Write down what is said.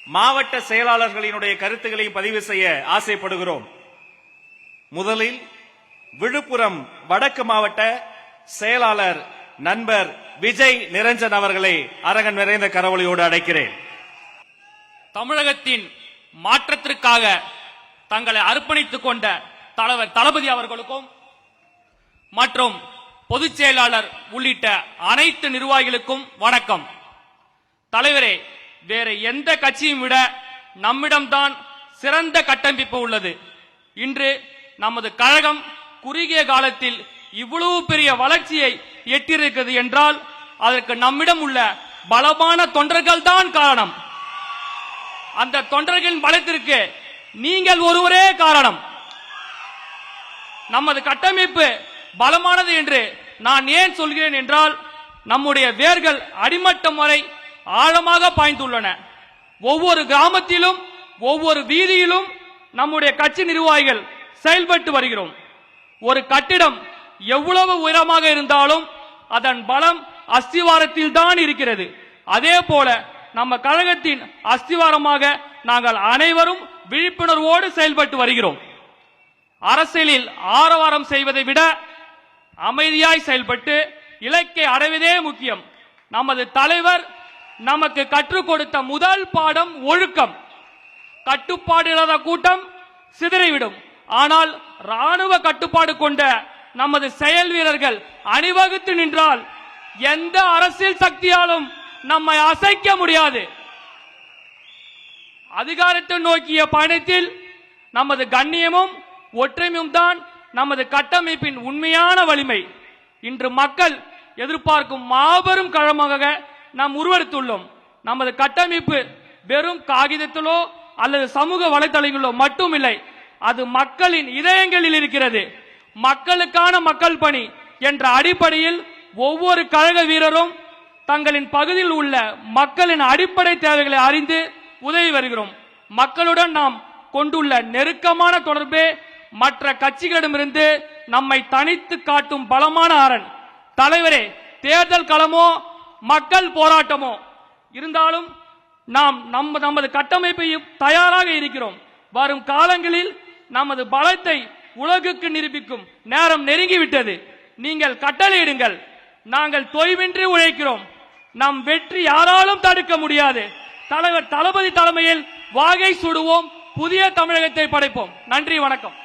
மாவட்ட செயலாளர்களினுடைய கருத்துக்களை பதிவு செய்ய ஆசைப்படுகிறோம். முதலில் விழுப்புரம் வடக்கு மாவட்ட செயலாளர் நண்பர் விஜய் நிரஞ்சன் அவர்களை அரங்கம் நிறைந்த கரவொலியோடு அழைக்கிறேன். தமிழகத்தின் மாற்றத்திற்காக தங்களை அர்ப்பணித்துக் கொண்ட தலைவர் தளபதி அவர்களுக்கும் மற்றும் பொதுச் செயலாளர் உள்ளிட்ட அனைத்து நிர்வாகிகளுக்கும் வணக்கம். தலைவரே, வேற எந்த கட்சியும் விட நம்மிடம்தான் சிறந்த கட்டமைப்பு உள்ளது. இன்று நமது கழகம் குறுகிய காலத்தில் இவ்வளவு பெரிய வளர்ச்சியை எட்டியிருக்கிறது என்றால் அதற்கு நம்மிடம் உள்ள பலமான தொண்டர்கள் தான் காரணம். அந்த தொண்டர்களின் பலத்திற்கு நீங்கள் ஒருவரே காரணம். நமது கட்டமைப்பு பலமானது என்று நான் ஏன் சொல்கிறேன் என்றால், நம்முடைய வேர்கள் அடிமட்டம் வரை ஆழமாக பாய்ந்துள்ளன. ஒவ்வொரு கிராமத்திலும் ஒவ்வொரு வீதியிலும் நம்முடைய கட்சி நிர்வாகிகள் செயல்பட்டு வருகிறோம். ஒரு கட்டிடம் எவ்வளவு உயரமாக இருந்தாலும் அதன் பலம் அஸ்திவாரத்தில் தான் இருக்கிறது. அதே போல நம்ம கழகத்தின் அஸ்திவாரமாக நாங்கள் அனைவரும் விழிப்புணர்வோடு செயல்பட்டு வருகிறோம். அரசியலில் ஆரவாரம் செய்வதை விட அமைதியாய் செயல்பட்டு இலக்கை அடைவதே முக்கியம். நமது தலைவர் நமக்கு கற்றுக் கொடுத்த முதல் பாடம் ஒழுக்கம். கட்டுப்பாடு இல்லாத கூட்டம் சிதறிவிடும். ஆனால் ராணுவ கட்டுப்பாடு கொண்ட நமது செயல் வீரர்கள் அணிவகுத்து நின்றால் எந்த அரசியல் சக்தியாலும் நம்மை அசைக்க முடியாது. அதிகாரத்தை நோக்கிய பயணத்தில் நமது கண்ணியமும் ஒற்றுமையும் தான் நமது கட்டமைப்பின் உண்மையான வலிமை. இன்று மக்கள் எதிர்பார்க்கும் மாபெரும் கழகமாக நாம் உருவெடுத்துள்ளோம். நமது கட்டமைப்பு வெறும் காகிதத்திலோ அல்லது சமூக வலைதளங்களிலோ மட்டுமில்லை, அது மக்களின் இதயங்களில் இருக்கிறது. மக்களுக்கான மக்கள் பணி என்ற அடிப்படையில் ஒவ்வொரு கழக வீரரும் தங்களின் பகுதியில் உள்ள மக்களின் அடிப்படை தேவைகளை அறிந்து உதவி வருகிறோம். மக்களுடன் நாம் கொண்டுள்ள நெருக்கமான தொடர்பே மற்ற கட்சிகளிடமிருந்து நம்மை தனித்து காட்டும் பலமான அரண். தலைவரே, தேர்தல் களமோ மக்கள் போராட்டமோ இருந்தாலும் நாம் நமது கட்டமைப்பையும் தயாராக இருக்கிறோம். வரும் காலங்களில் நமது பலத்தை உலகுக்கு நிரூபிக்கும் நேரம் நெருங்கிவிட்டது. நீங்கள் கட்டளையிடுங்கள், நாங்கள் தொய்வின்றி உழைக்கிறோம். நம் வெற்றி யாராலும் தடுக்க முடியாது. தலைவர் தளபதி தலைமையில் வாகை சுடுவோம், புதிய தமிழகத்தை படைப்போம். நன்றி, வணக்கம்.